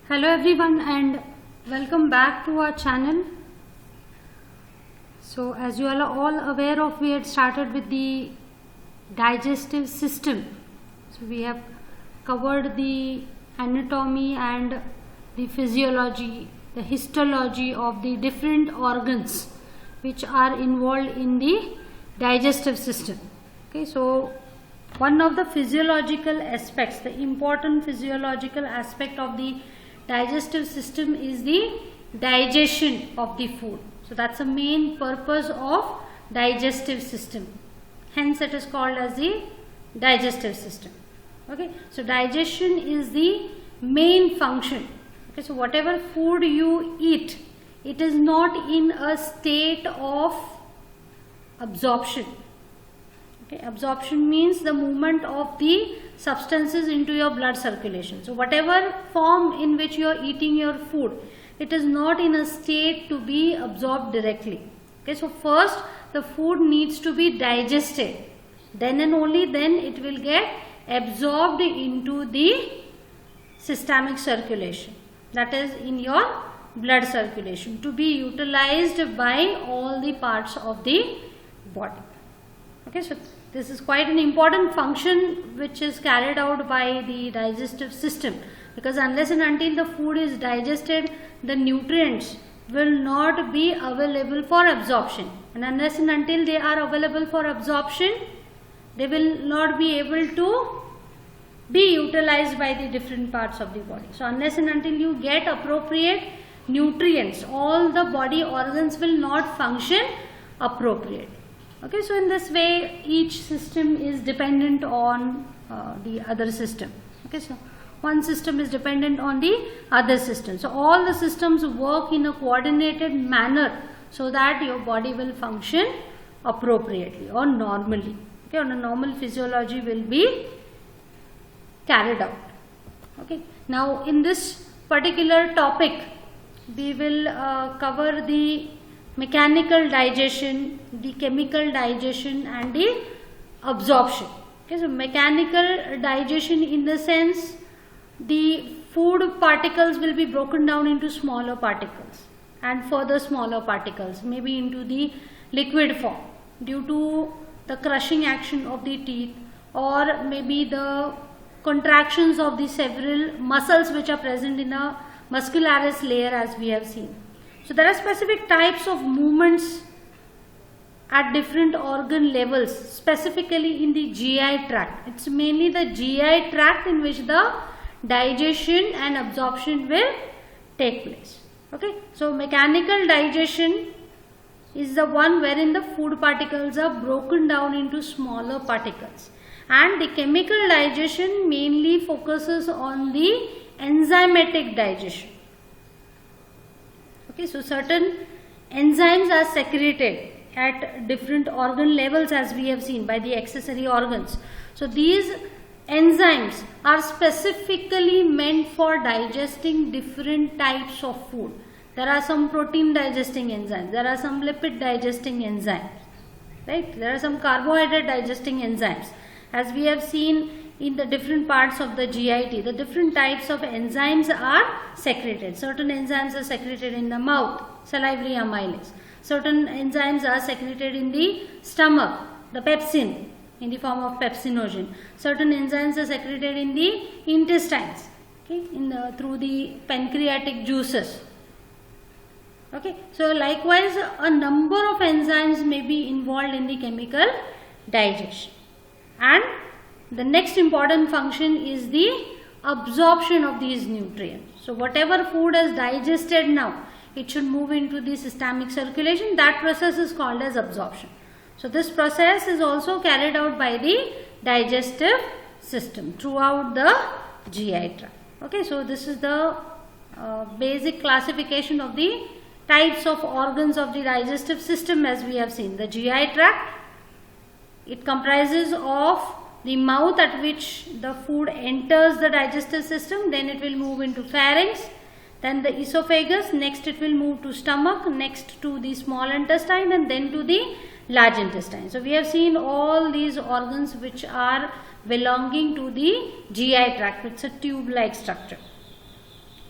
Hello everyone and welcome back to our channel. So as you are all aware of, we had started with the digestive system. So we have covered the anatomy and the physiology, the histology of the different organs which are involved in the digestive system. Okay, so one of the physiological aspects, the important physiological aspect of the digestive system is the digestion of the food. So that's the main purpose of digestive system. Hence it is called as the digestive system. Okay, so digestion is the main function. Okay, so whatever food you eat, it is not in a state of absorption. Okay, absorption means the movement of the substances into your blood circulation. So whatever form in which you are eating your food, it is not in a state to be absorbed directly. Okay, so first the food needs to be digested, then and only then it will get absorbed into the systemic circulation, that is in your blood circulation, to be utilized by all the parts of the body. Okay, so this is quite an important function which is carried out by the digestive system, because unless and until the food is digested, the nutrients will not be available for absorption, and unless and until they are available for absorption, they will not be able to be utilized by the different parts of the body. So unless and until you get appropriate nutrients, all the body organs will not function appropriately. Okay, so in this way each system is dependent on the other system. Okay, so one system is dependent on the other system. So all the systems work in a coordinated manner so that your body will function appropriately or normally. Okay, on a normal physiology will be carried out. Okay, now in this particular topic we will cover the mechanical digestion, the chemical digestion and the absorption. Okay, so mechanical digestion, in the sense the food particles will be broken down into smaller particles and further smaller particles, maybe into the liquid form due to the crushing action of the teeth, or maybe the contractions of the several muscles which are present in a muscularis layer, as we have seen. So there are specific types of movements at different organ levels, specifically in the GI tract. It's mainly the GI tract in which the digestion and absorption will take place. Okay, so mechanical digestion is the one wherein the food particles are broken down into smaller particles, and the chemical digestion mainly focuses on the enzymatic digestion. Okay, so certain enzymes are secreted at different organ levels, as we have seen, by the accessory organs. So these enzymes are specifically meant for digesting different types of food. There are some protein digesting enzymes, there are some lipid digesting enzymes, right? There are some carbohydrate digesting enzymes. As we have seen in the different parts of the GIT, the different types of enzymes are secreted. Certain enzymes are secreted in the mouth, salivary amylase. Certain enzymes are secreted in the stomach, the pepsin, in the form of pepsinogen. Certain enzymes are secreted in the intestines, okay, through the pancreatic juices. Okay, so likewise a number of enzymes may be involved in the chemical digestion. And the next important function is the absorption of these nutrients. So whatever food is digested now, it should move into the systemic circulation. That process is called as absorption. So this process is also carried out by the digestive system throughout the GI tract. Okay, so this is the basic classification of the types of organs of the digestive system, as we have seen. The GI tract, it comprises of the mouth at which the food enters the digestive system, then it will move into pharynx, then the esophagus, next it will move to stomach, next to the small intestine, and then to the large intestine. So we have seen all these organs which are belonging to the GI tract. It's a tube-like structure.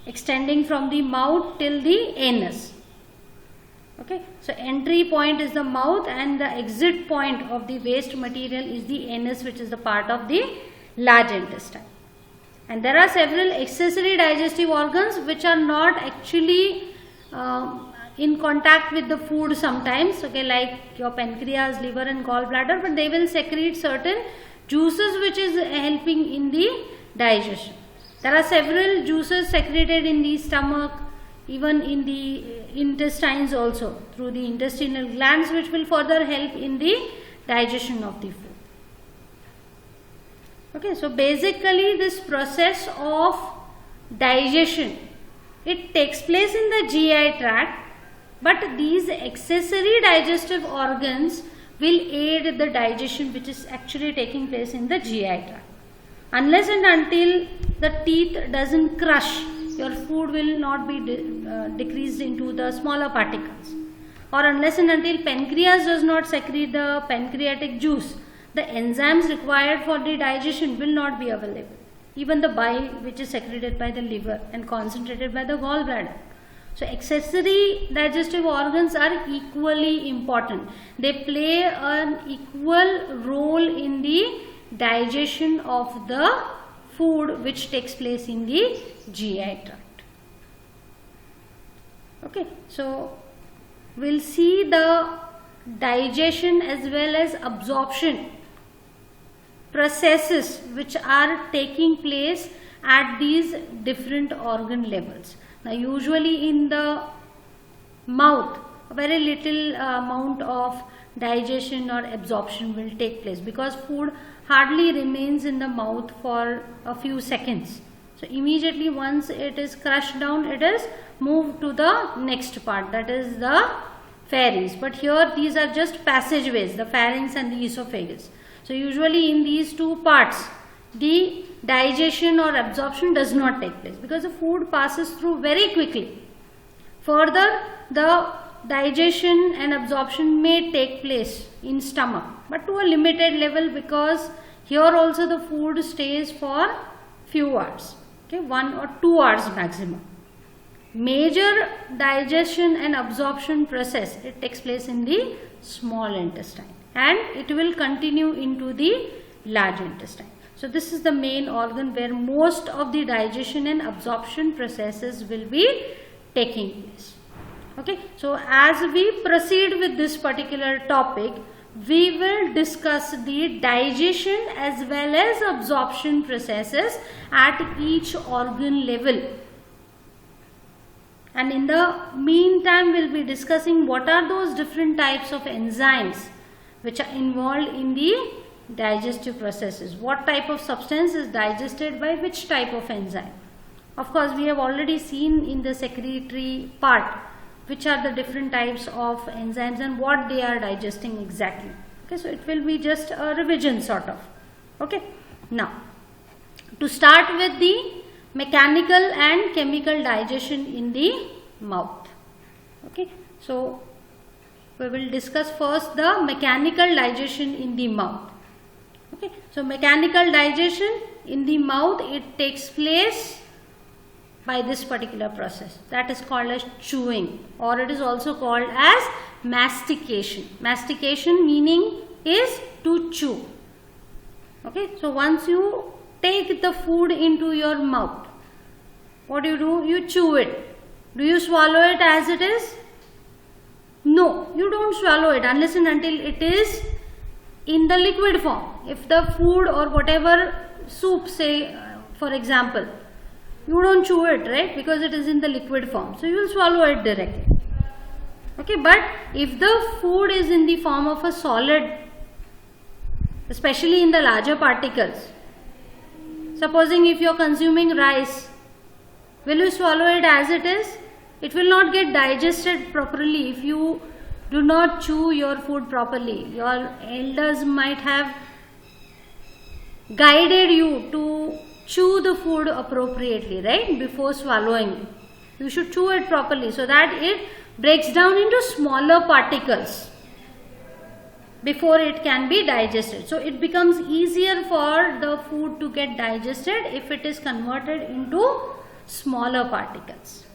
extending from the mouth till the anus. Okay, so entry point is the mouth and the exit point of the waste material is the anus, which is the part of the large intestine. And there are several accessory digestive organs which are not actually in contact with the food sometimes, okay, like your pancreas, liver and gallbladder, but they will secrete certain juices which is helping in the digestion. There are several juices secreted in the stomach, even in the intestines also, through the intestinal glands, which will further help in the digestion of the food. Okay, so basically this process of digestion, it takes place in the GI tract, but these accessory digestive organs will aid the digestion which is actually taking place in the GI tract. Unless and until the teeth doesn't crush, your food will not be decreased into the smaller particles. Or unless and until pancreas does not secrete the pancreatic juice, the enzymes required for the digestion will not be available. Even the bile which is secreted by the liver and concentrated by the gallbladder. So accessory digestive organs are equally important. They play an equal role in the digestion of the food which takes place in the GI tract. Okay, so we'll see the digestion as well as absorption processes which are taking place at these different organ levels. Now usually in the mouth, a very little amount of digestion or absorption will take place because food hardly remains in the mouth for a few seconds. So immediately once it is crushed down, it is moved to the next part, that is the pharynx. But here these are just passageways, the pharynx and the esophagus. So usually in these two parts, the digestion or absorption does not take place because the food passes through very quickly. Further, the digestion and absorption may take place in stomach, but to a limited level because here also the food stays for few hours, okay, 1 or 2 hours maximum. Major digestion and absorption process, it takes place in the small intestine and it will continue into the large intestine. So this is the main organ where most of the digestion and absorption processes will be taking place. Okay, so as we proceed with this particular topic, we will discuss the digestion as well as absorption processes at each organ level. And in the meantime, we will be discussing what are those different types of enzymes which are involved in the digestive processes. What type of substance is digested by which type of enzyme. Of course, we have already seen in the secretory part which are the different types of enzymes and what they are digesting exactly. Okay, so it will be just a revision sort of. Okay, now to start with the mechanical and chemical digestion in the mouth. Okay, so we will discuss first the mechanical digestion in the mouth. Okay, so mechanical digestion in the mouth, it takes place by this particular process that is called as chewing, or it is also called as mastication. Mastication meaning is to chew. Okay, so once you take the food into your mouth, what do? You chew it. Do you swallow it as it is? No, you don't swallow it unless and until it is in the liquid form. If the food or whatever soup, say for example, you don't chew it, right, because it is in the liquid form, so you will swallow it directly. Okay, but if the food is in the form of a solid, especially in the larger particles, supposing if you are consuming rice, will you swallow it as it is? It will not get digested properly if you do not chew your food properly. Your elders might have guided you to chew the food appropriately, right, before swallowing. You should chew it properly so that it breaks down into smaller particles before it can be digested. So it becomes easier for the food to get digested if it is converted into smaller particles.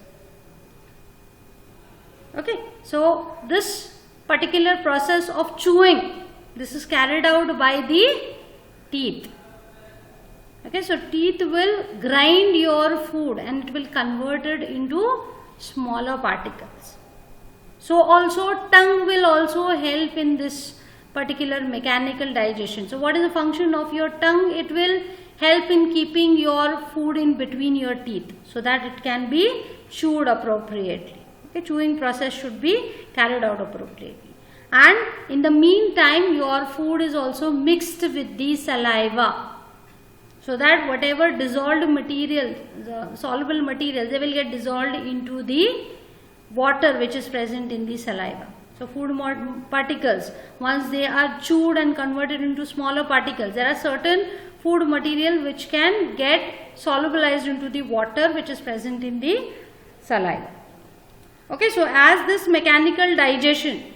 Okay, so this particular process of chewing, this is carried out by the teeth. Okay, so teeth will grind your food and it will convert it into smaller particles. So also tongue will also help in this particular mechanical digestion. So what is the function of your tongue? It will help in keeping your food in between your teeth so that it can be chewed appropriately. Okay, chewing process should be carried out appropriately. And in the meantime, your food is also mixed with the saliva, so that whatever dissolved material, the soluble materials, they will get dissolved into the water which is present in the saliva. So food particles, once they are chewed and converted into smaller particles, there are certain food material which can get solubilized into the water which is present in the saliva. Okay, so as this mechanical digestion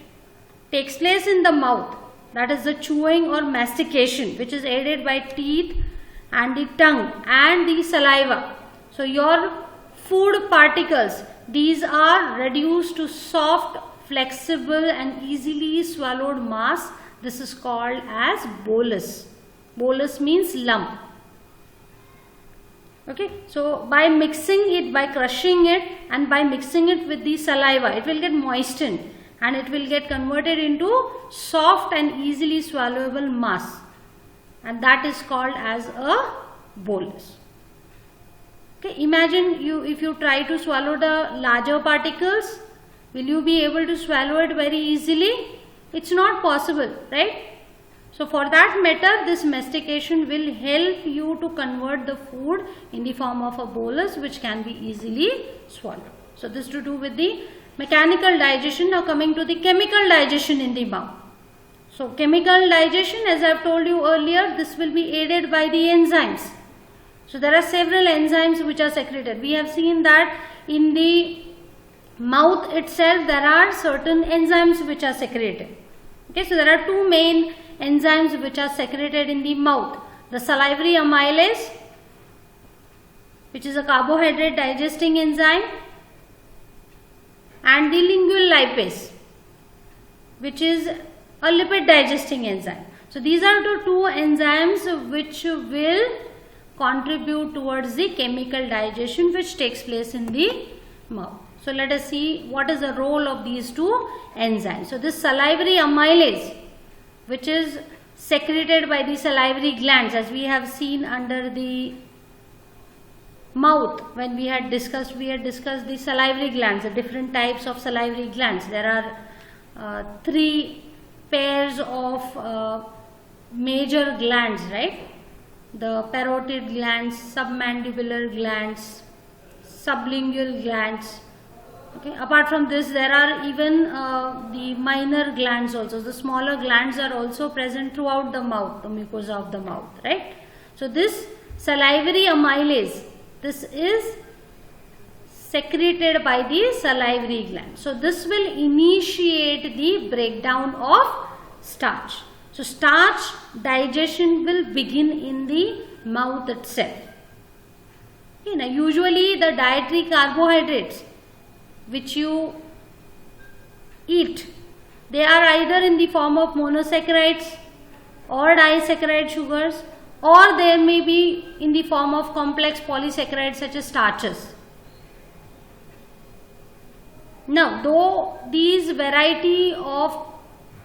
takes place in the mouth, that is the chewing or mastication, which is aided by teeth and the tongue and the saliva. So your food particles, these are reduced to soft, flexible and easily swallowed mass. This is called as bolus. Bolus means lump. Okay, so by mixing it, by crushing it and by mixing it with the saliva, it will get moistened and it will get converted into soft and easily swallowable mass, and that is called as a bolus. Okay, imagine if you try to swallow the larger particles, will you be able to swallow it very easily? It's not possible, right? So for that matter, this mastication will help you to convert the food in the form of a bolus which can be easily swallowed. So this to do with the mechanical digestion. Now coming to the chemical digestion in the mouth. So chemical digestion, as I have told you earlier, this will be aided by the enzymes. So there are several enzymes which are secreted. We have seen that in the mouth itself there are certain enzymes which are secreted. Okay, so there are two main enzymes which are secreted in the mouth. The salivary amylase, which is a carbohydrate digesting enzyme, and the lingual lipase, which is a lipid digesting enzyme. So these are the two enzymes which will contribute towards the chemical digestion which takes place in the mouth. So let us see what is the role of these two enzymes. So this salivary amylase, which is secreted by the salivary glands, as we have seen under the mouth when we had discussed the salivary glands, the different types of salivary glands. There are three pairs of major glands, right? The parotid glands, submandibular glands, sublingual glands. Okay. Apart from this, there are even the minor glands also. The smaller glands are also present throughout the mouth, the mucosa of the mouth, right? So this salivary amylase, this is secreted by the salivary gland. So this will initiate the breakdown of starch. So starch digestion will begin in the mouth itself. Okay, now usually the dietary carbohydrates which you eat, they are either in the form of monosaccharides or disaccharide sugars, or there may be in the form of complex polysaccharides such as starches. Now, though these variety of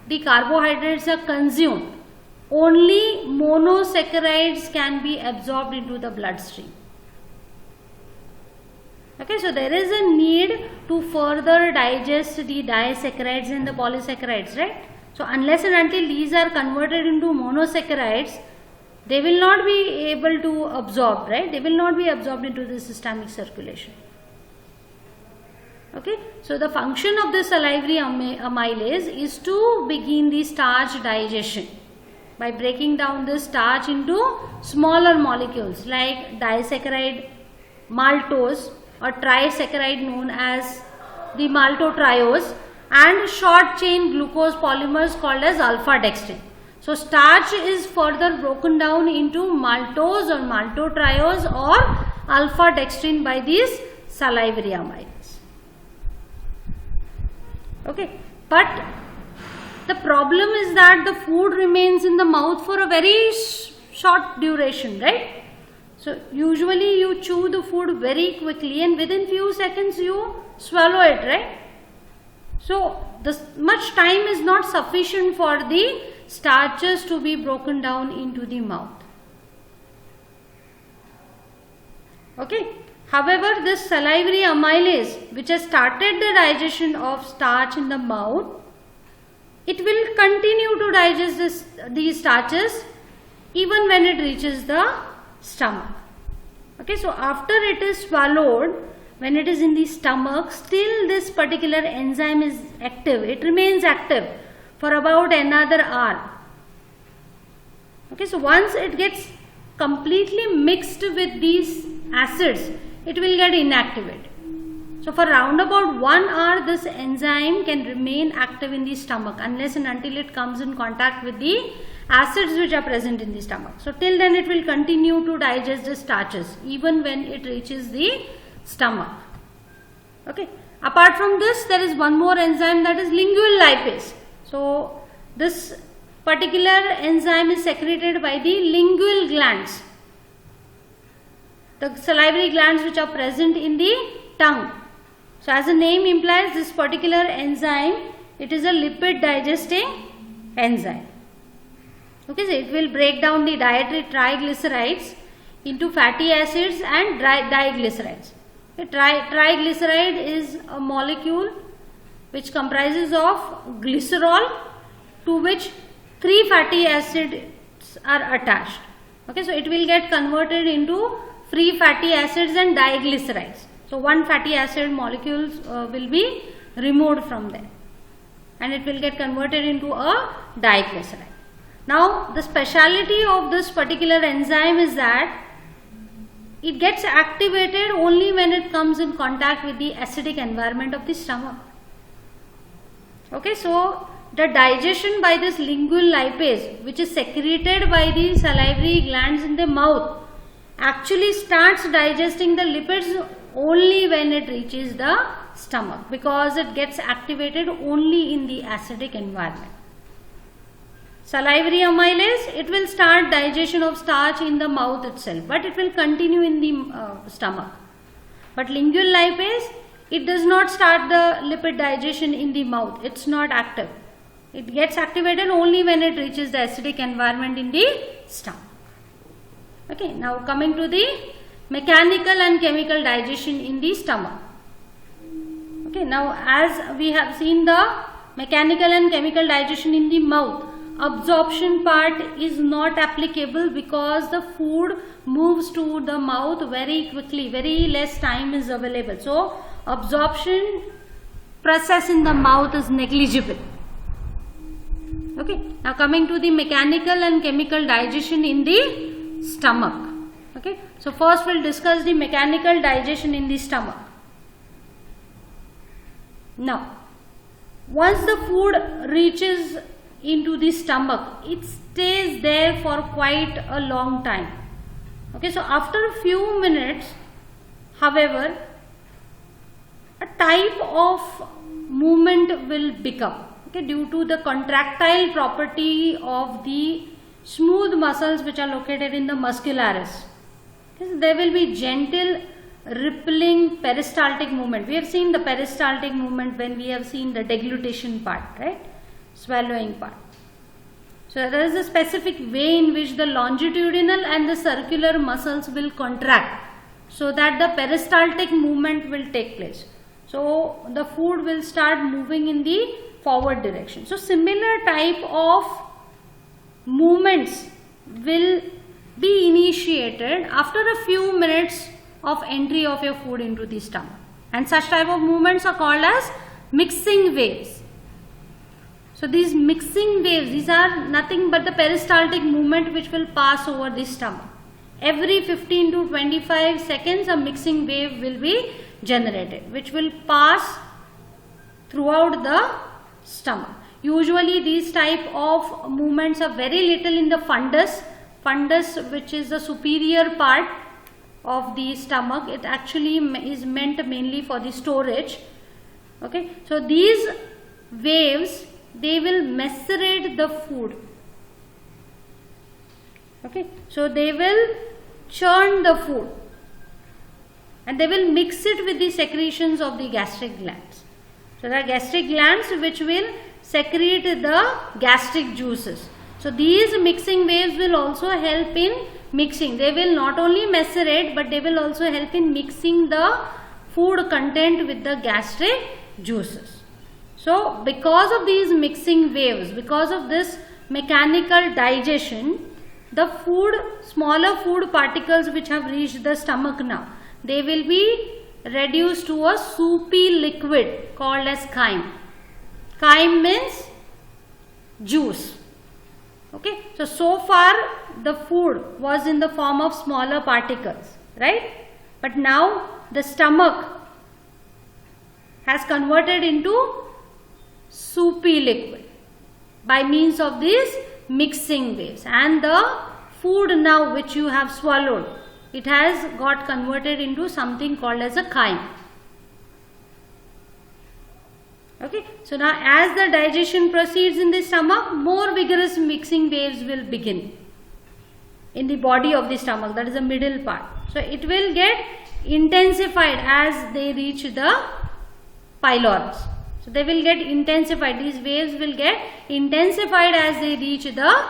the carbohydrates are consumed, only monosaccharides can be absorbed into the bloodstream. Okay, so there is a need to further digest the disaccharides and the polysaccharides, right? So unless and until these are converted into monosaccharides, they will not be able to absorb, right? They will not be absorbed into the systemic circulation. Okay, so the function of the salivary amylase is to begin the starch digestion by breaking down the starch into smaller molecules like disaccharide maltose or trisaccharide known as the maltotriose, and short chain glucose polymers called as alpha dextrin. So starch is further broken down into maltose or maltotriose or alpha dextrin by these salivary amylase. Okay, but the problem is that the food remains in the mouth for a very short duration, right? So usually you chew the food very quickly and within few seconds you swallow it, right? So this much time is not sufficient for the starches to be broken down into the mouth. Okay. However, this salivary amylase, which has started the digestion of starch in the mouth, it will continue to digest these starches even when it reaches the stomach. Okay, so after it is swallowed, when it is in the stomach, still this particular enzyme is active. It remains active for about another hour. Okay, so once it gets completely mixed with these acids, it will get inactivated. So for round about 1 hour, this enzyme can remain active in the stomach unless and until it comes in contact with the acids which are present in the stomach. So till then it will continue to digest the starches even when it reaches the stomach. Okay. Apart from this, there is one more enzyme, that is lingual lipase. So this particular enzyme is secreted by the lingual glands, the salivary glands which are present in the tongue. So as the name implies, this particular enzyme, it is a lipid digesting enzyme. Okay, so it will break down the dietary triglycerides into fatty acids and diglycerides. Triglyceride is a molecule which comprises of glycerol, to which 3 fatty acids are attached. Okay, so it will get converted into free fatty acids and diglycerides. So one fatty acid molecules will be removed from there and it will get converted into a diglyceride. Now the speciality of this particular enzyme is that it gets activated only when it comes in contact with the acidic environment of the stomach. Okay, so the digestion by this lingual lipase, which is secreted by the salivary glands in the mouth, actually starts digesting the lipids only when it reaches the stomach, because it gets activated only in the acidic environment. Salivary amylase, it will start digestion of starch in the mouth itself, but it will continue in the stomach. But lingual lipase, it does not start the lipid digestion in the mouth. It's not active. It gets activated only when it reaches the acidic environment in the stomach. Okay, now coming to the mechanical and chemical digestion in the stomach. Okay, now as we have seen the mechanical and chemical digestion in the mouth, absorption part is not applicable because the food moves to the mouth very quickly, very less time is available. So absorption process in the mouth is negligible. Okay, now coming to the mechanical and chemical digestion in the stomach. Okay, so first we'll discuss the mechanical digestion in the stomach. Now, once the food reaches into the stomach, it stays there for quite a long time. Okay, so after a few minutes, however, a type of movement will become, okay, due to the contractile property of the smooth muscles which are located in the muscularis. Okay, so there will be gentle rippling peristaltic movement. We have seen the peristaltic movement when we have seen the deglutition part, right? Swallowing part. So there is a specific way in which the longitudinal and the circular muscles will contract so that the peristaltic movement will take place. So the food will start moving in the forward direction. So similar type of movements will be initiated after a few minutes of entry of your food into the stomach, and such type of movements are called as mixing waves. So these mixing waves, these are nothing but the peristaltic movement which will pass over the stomach. Every 15 to 25 seconds a mixing wave will be generated, which will pass throughout the stomach. Usually these type of movements are very little in the fundus, which is the superior part of the stomach. It actually is meant mainly for the storage. Okay, so these waves, they will macerate the food. Okay, so they will churn the food and they will mix it with the secretions of the gastric glands. So there are gastric glands which will secrete the gastric juices. So these mixing waves will also help in mixing. They will not only macerate, but they will also help in mixing the food content with the gastric juices. So because of these mixing waves, because of this mechanical digestion, the food, smaller food particles which have reached the stomach now, they will be reduced to a soupy liquid called as chyme. Chyme means juice. Okay, so far the food was in the form of smaller particles, right? But now the stomach has converted into soupy liquid by means of these mixing waves, and the food now which you have swallowed, it has got converted into something called as a chyme. Okay, so now as the digestion proceeds in the stomach, more vigorous mixing waves will begin in the body of the stomach, that is the middle part. So it will get intensified as they reach the pylorus. So they will get intensified, these waves will get intensified as they reach the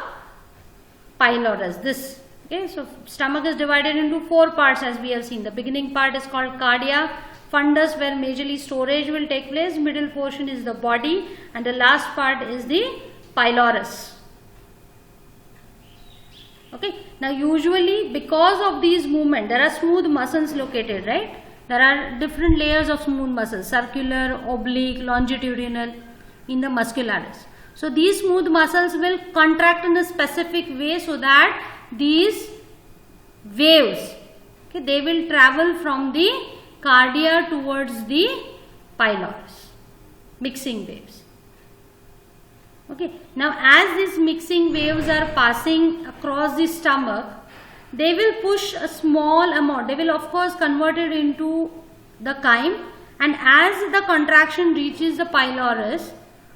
pylorus. This, okay, so stomach is divided into 4 parts as we have seen. The beginning part is called cardia, fundus, where majorly storage will take place, middle portion is the body, and the last part is the pylorus. Okay, now usually because of these movement, there are smooth muscles located, right? There are different layers of smooth muscles, circular, oblique, longitudinal in the muscularis. So these smooth muscles will contract in a specific way so that these waves, okay, they will travel from the cardia towards the pylorus, mixing waves. Okay, now as these mixing waves are passing across the stomach, they will push a small amount. They will of course convert it into the chyme, and as the contraction reaches the pylorus,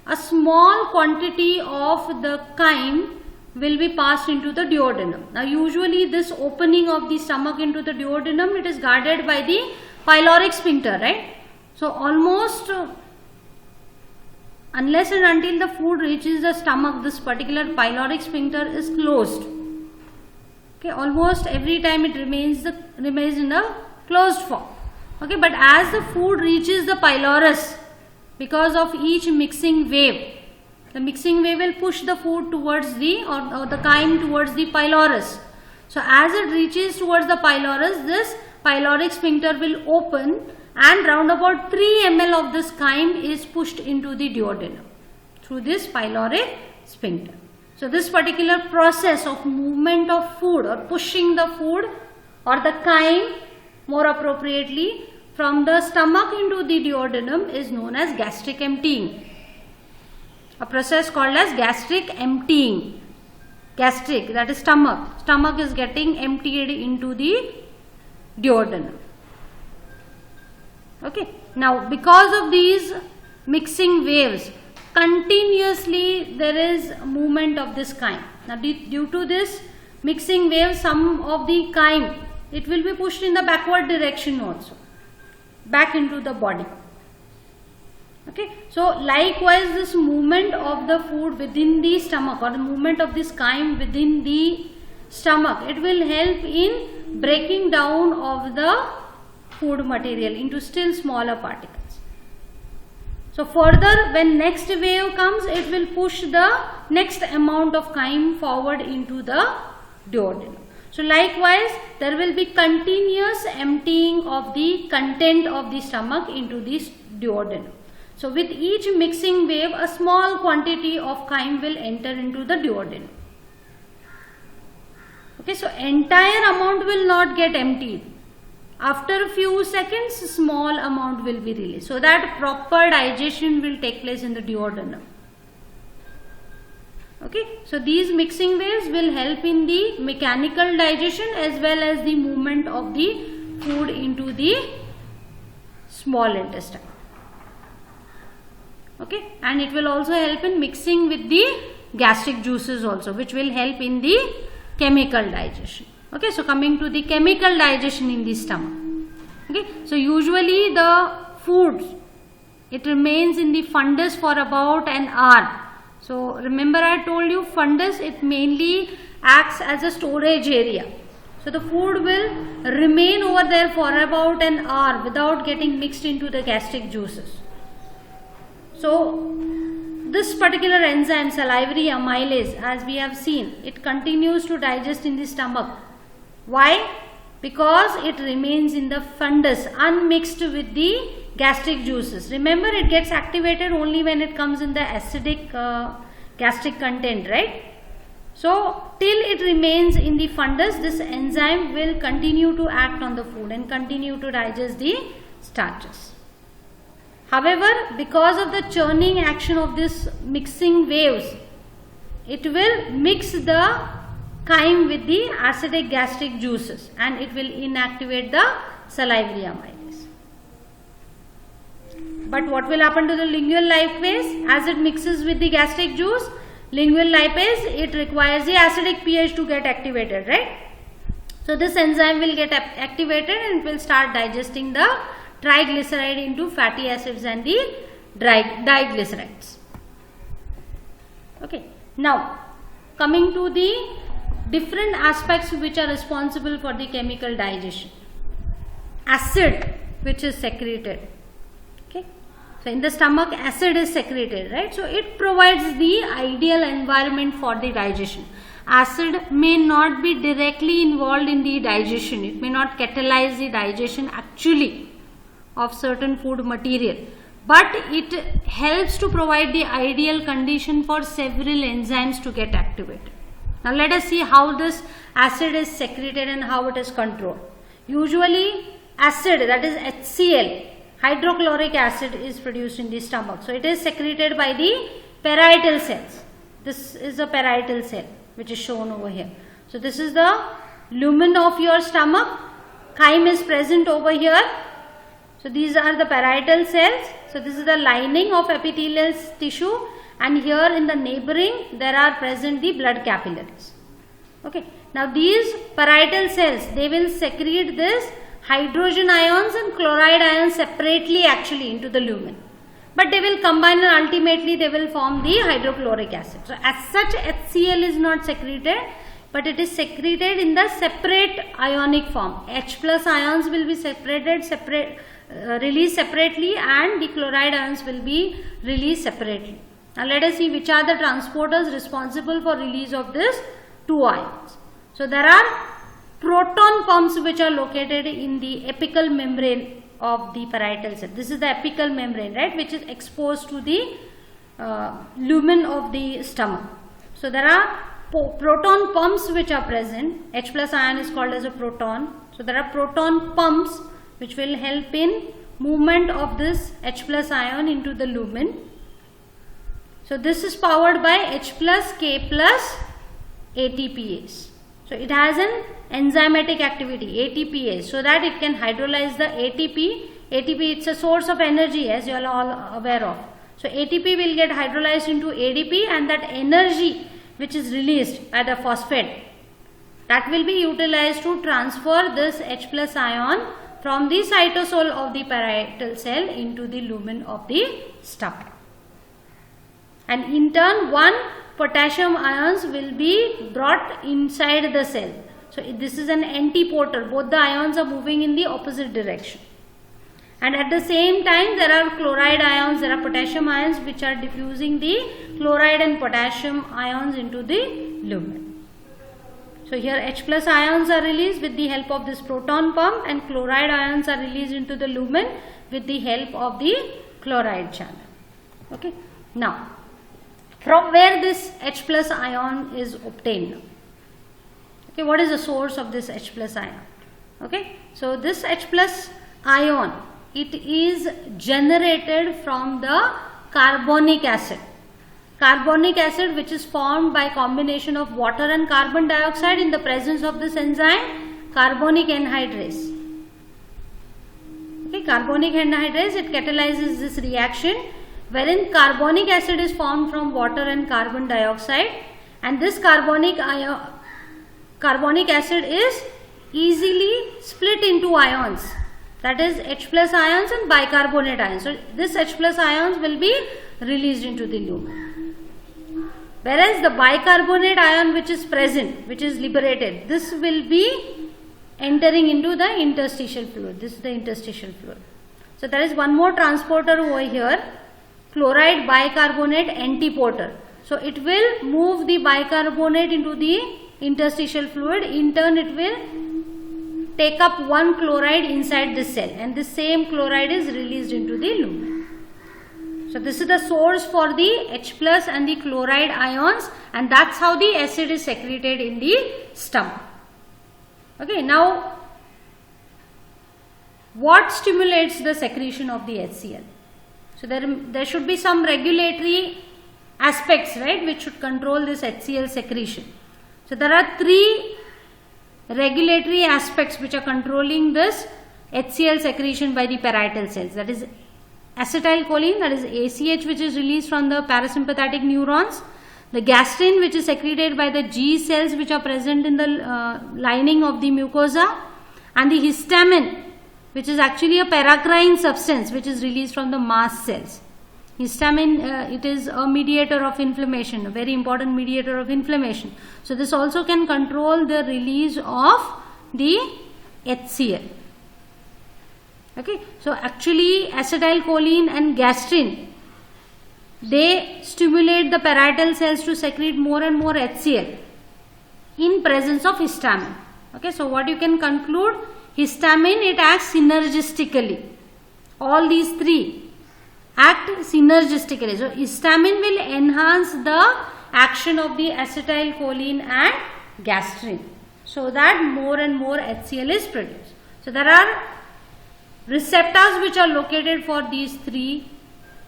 a small quantity of the chyme will be passed into the duodenum. Now usually this opening of the stomach into the duodenum, it is guarded by the pyloric sphincter, right? So almost unless and until the food reaches the stomach, this particular pyloric sphincter is closed. Okay, almost every time it remains in a closed form. Okay, but as the food reaches the pylorus, because of each mixing wave, the mixing wave will push the food towards the or the chyme towards the pylorus. So as it reaches towards the pylorus, this pyloric sphincter will open, and round about 3 ml of this chyme is pushed into the duodenum through this pyloric sphincter. So this particular process of movement of food or pushing the food or the chyme more appropriately from the stomach into the duodenum is known as gastric emptying. A process called as gastric emptying. Gastric, that is stomach. Stomach is getting emptied into the duodenum. Okay. Now because of these mixing waves, continuously there is movement of this chyme. Now due to this mixing wave, some of the chyme, it will be pushed in the backward direction also, back into the body. Okay, so likewise this movement of the food within the stomach or the movement of this chyme within the stomach, it will help in breaking down of the food material into still smaller particles. So further, when next wave comes, it will push the next amount of chyme forward into the duodenum. So likewise, there will be continuous emptying of the content of the stomach into this duodenum. So with each mixing wave, a small quantity of chyme will enter into the duodenum. Okay, so entire amount will not get emptied. After a few seconds, small amount will be released, so that proper digestion will take place in the duodenum. Okay, so these mixing waves will help in the mechanical digestion as well as the movement of the food into the small intestine. Okay, and it will also help in mixing with the gastric juices also, which will help in the chemical digestion. Okay, so coming to the chemical digestion in the stomach. Okay, so usually the food, it remains in the fundus for about an hour. So remember I told you fundus, it mainly acts as a storage area. So the food will remain over there for about an hour without getting mixed into the gastric juices. So this particular enzyme, salivary amylase, as we have seen, it continues to digest in the stomach. Why? Because it remains in the fundus unmixed with the gastric juices. Remember, it gets activated only when it comes in the acidic gastric content, right? So till it remains in the fundus, this enzyme will continue to act on the food and continue to digest the starches. However, because of the churning action of this mixing waves, it will mix the chyme with the acidic gastric juices and it will inactivate the salivary amylase. But what will happen to the lingual lipase? As it mixes with the gastric juice, lingual lipase, it requires the acidic pH to get activated, right? So this enzyme will get activated and it will start digesting the triglyceride into fatty acids and the diglycerides. Okay, now coming to the different aspects which are responsible for the chemical digestion. Acid, which is secreted. Okay, so in the stomach acid is secreted, right? So it provides the ideal environment for the digestion. Acid may not be directly involved in the digestion, it may not catalyze the digestion actually of certain food material, but it helps to provide the ideal condition for several enzymes to get activated. Now let us see how this acid is secreted and how it is controlled. Usually acid, that is HCl, hydrochloric acid, is produced in the stomach. So it is secreted by the parietal cells. This is a parietal cell which is shown over here. So this is the lumen of your stomach. Chyme is present over here. So these are the parietal cells. So this is the lining of epithelial tissue, and here in the neighboring there are present the blood capillaries. Okay. Now these parietal cells, they will secrete this hydrogen ions and chloride ions separately actually into the lumen. But they will combine and ultimately they will form the hydrochloric acid. So as such HCl is not secreted, but it is secreted in the separate ionic form. H plus ions will be released separately and the chloride ions will be released separately. Now let us see which are the transporters responsible for release of this two ions. So there are proton pumps which are located in the apical membrane of the parietal cell. This is the apical membrane, right, which is exposed to the lumen of the stomach. So there are proton pumps which are present. H plus ion is called as a proton. So there are proton pumps which will help in movement of this H plus ion into the lumen. So this is powered by H plus K plus ATPase. So it has an enzymatic activity, ATPase, so that it can hydrolyze the ATP. ATP, it's a source of energy, as you are all aware of. So ATP will get hydrolyzed into ADP, and that energy which is released by the phosphate, that will be utilized to transfer this H plus ion from the cytosol of the parietal cell into the lumen of the stomach. And in turn, one potassium ions will be brought inside the cell. So this is an antiporter. Both the ions are moving in the opposite direction. And at the same time, there are chloride ions, there are potassium ions which are diffusing the chloride and potassium ions into the lumen. So here H plus ions are released with the help of this proton pump, and chloride ions are released into the lumen with the help of the chloride channel. Okay. Now, from where this H plus ion is obtained? Okay, what is the source of this H plus ion? Okay, so this H plus ion, it is generated from the carbonic acid. carbonic acid which is formed by combination of water and carbon dioxide in the presence of this enzyme, carbonic anhydrase. Okay, carbonic anhydrase, it catalyzes this reaction wherein carbonic acid is formed from water and carbon dioxide, and this carbonic acid is easily split into ions, that is H plus ions and bicarbonate ions. So this H plus ions will be released into the lumen, whereas the bicarbonate ion which is present, which is liberated, this will be entering into the interstitial fluid. This is the interstitial fluid. So there is one more transporter over here, chloride bicarbonate antiporter. So it will move the bicarbonate into the interstitial fluid. In turn, it will take up one chloride inside this cell, and this same chloride is released into the lumen. So this is the source for the H plus and the chloride ions, and that's how the acid is secreted in the stomach. Okay, now what stimulates the secretion of the HCl? So there should be some regulatory aspects, right, which should control this HCl secretion. So there are three regulatory aspects which are controlling this HCl secretion by the parietal cells. That is acetylcholine, that is ACH, which is released from the parasympathetic neurons. The gastrin, which is secreted by the G cells which are present in the lining of the mucosa, and the histamine, which is actually a paracrine substance which is released from the mast cells. Histamine, it is a mediator of inflammation, a very important mediator of inflammation. So this also can control the release of the HCl. Okay, so actually acetylcholine and gastrin, they stimulate the parietal cells to secrete more and more HCl in presence of histamine. Okay, so what you can conclude, histamine, it acts synergistically. All these three act synergistically. So histamine will enhance the action of the acetylcholine and gastrin, so that more and more HCl is produced. So there are receptors which are located for these three.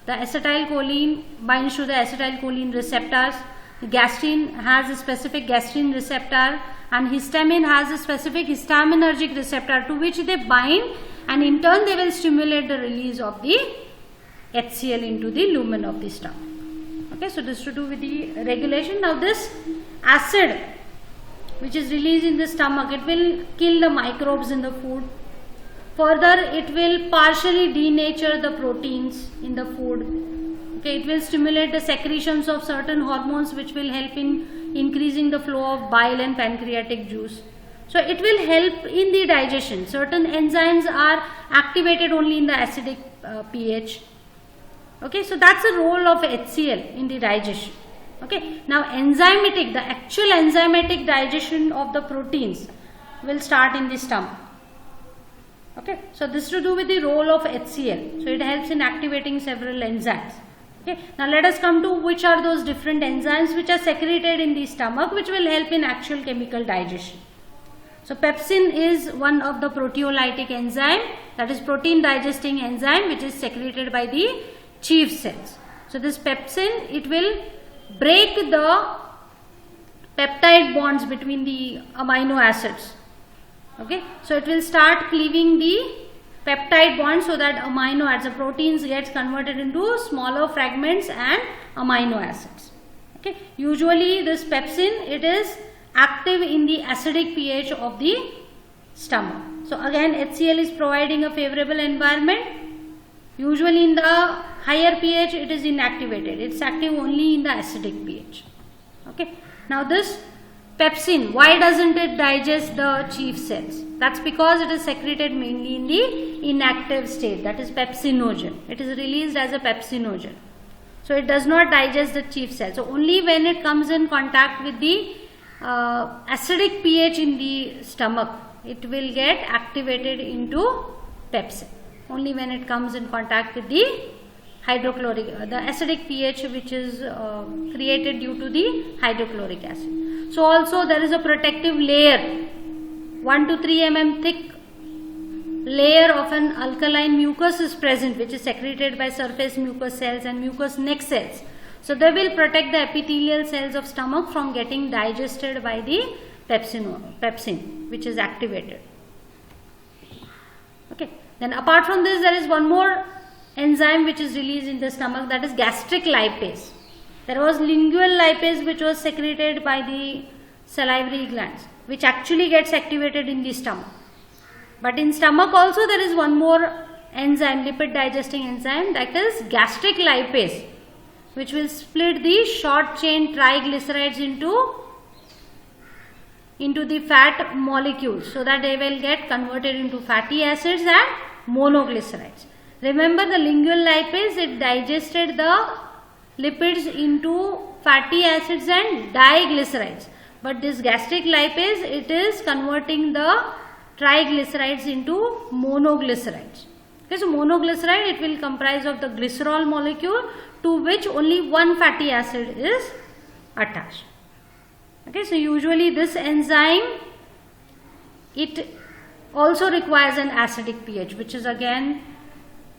The acetylcholine binds to the acetylcholine receptors, the gastrin has a specific gastrin receptor, and histamine has a specific histaminergic receptor to which they bind, and in turn they will stimulate the release of the HCl into the lumen of the stomach. Okay, so this to do with the regulation. Now this acid which is released in the stomach, it will kill the microbes in the food. Further, it will partially denature the proteins in the food. Okay, it will stimulate the secretions of certain hormones which will help in increasing the flow of bile and pancreatic juice. So it will help in the digestion. Certain enzymes are activated only in the acidic pH. Okay, so that's the role of HCl in the digestion. Okay, now enzymatic, the actual enzymatic digestion of the proteins will start in the stomach. Okay, so this is to do with the role of HCl. So it helps in activating several enzymes. Okay, now let us come to which are those different enzymes which are secreted in the stomach which will help in actual chemical digestion. So pepsin is one of the proteolytic enzyme, that is protein digesting enzyme, which is secreted by the chief cells. So this pepsin, it will break the peptide bonds between the amino acids. Okay, so it will start cleaving the peptide bonds so that amino acids, the proteins gets converted into smaller fragments and amino acids. Okay, usually this pepsin, it is active in the acidic pH of the stomach. So again, HCl is providing a favorable environment. Usually in the higher pH, it is inactivated. It's active only in the acidic pH. Okay, now this pepsin, why doesn't it digest the chief cells? That's because it is secreted mainly in the inactive state, that is pepsinogen. It is released as a pepsinogen. So it does not digest the chief cells. So only when it comes in contact with the acidic pH in the stomach, it will get activated into pepsin. Only when it comes in contact with the hydrochloric, the acidic pH which is created due to the hydrochloric acid. So also there is a protective layer, 1 to 3 mm thick layer of an alkaline mucus is present, which is secreted by surface mucus cells and mucous neck cells. So they will protect the epithelial cells of stomach from getting digested by the pepsin, which is activated. Okay. Then apart from this, there is one more enzyme which is released in the stomach, that is gastric lipase. There was lingual lipase which was secreted by the salivary glands, which actually gets activated in the stomach. But in stomach also there is one more enzyme, lipid digesting enzyme, that is gastric lipase, which will split the short chain triglycerides into the fat molecules, so that they will get converted into fatty acids and monoglycerides. Remember, the lingual lipase, it digested the lipids into fatty acids and diglycerides, but this gastric lipase, it is converting the triglycerides into monoglycerides. Okay, so monoglyceride, it will comprise of the glycerol molecule to which only one fatty acid is attached. Okay, so usually this enzyme, it also requires an acidic pH, which is again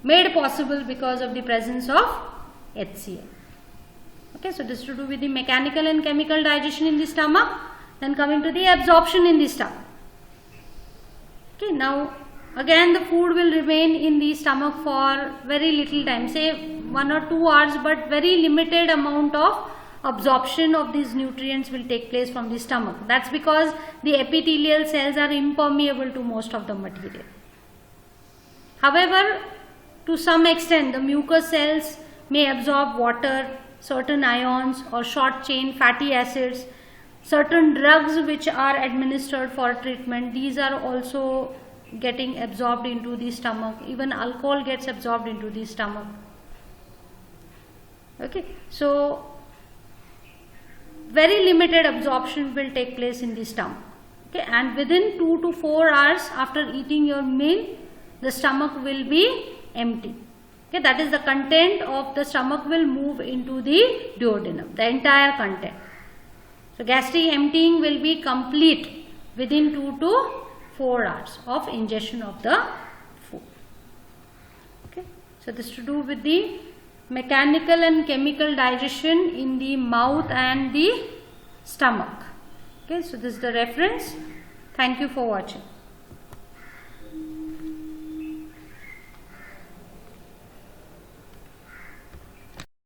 made possible because of the presence of HCl. Okay, so this is to do with the mechanical and chemical digestion in the stomach. Then coming to the absorption in the stomach. Okay, now again the food will remain in the stomach for very little time, say 1 or 2 hours, but very limited amount of absorption of these nutrients will take place from the stomach. That's because the epithelial cells are impermeable to most of the material. However, to some extent the mucous cells may absorb water, certain ions or short chain fatty acids, certain drugs which are administered for treatment, these are also getting absorbed into the stomach. Even alcohol gets absorbed into the stomach. Okay, so very limited absorption will take place in the stomach. Okay, and within 2 to 4 hours after eating your meal, the stomach will be empty. Okay, that is, the content of the stomach will move into the duodenum, the entire content. So gastric emptying will be complete within 2 to 4 hours of ingestion of the food. Okay, so this to do with the mechanical and chemical digestion in the mouth and the stomach. Okay, so this is the reference. Thank you for watching.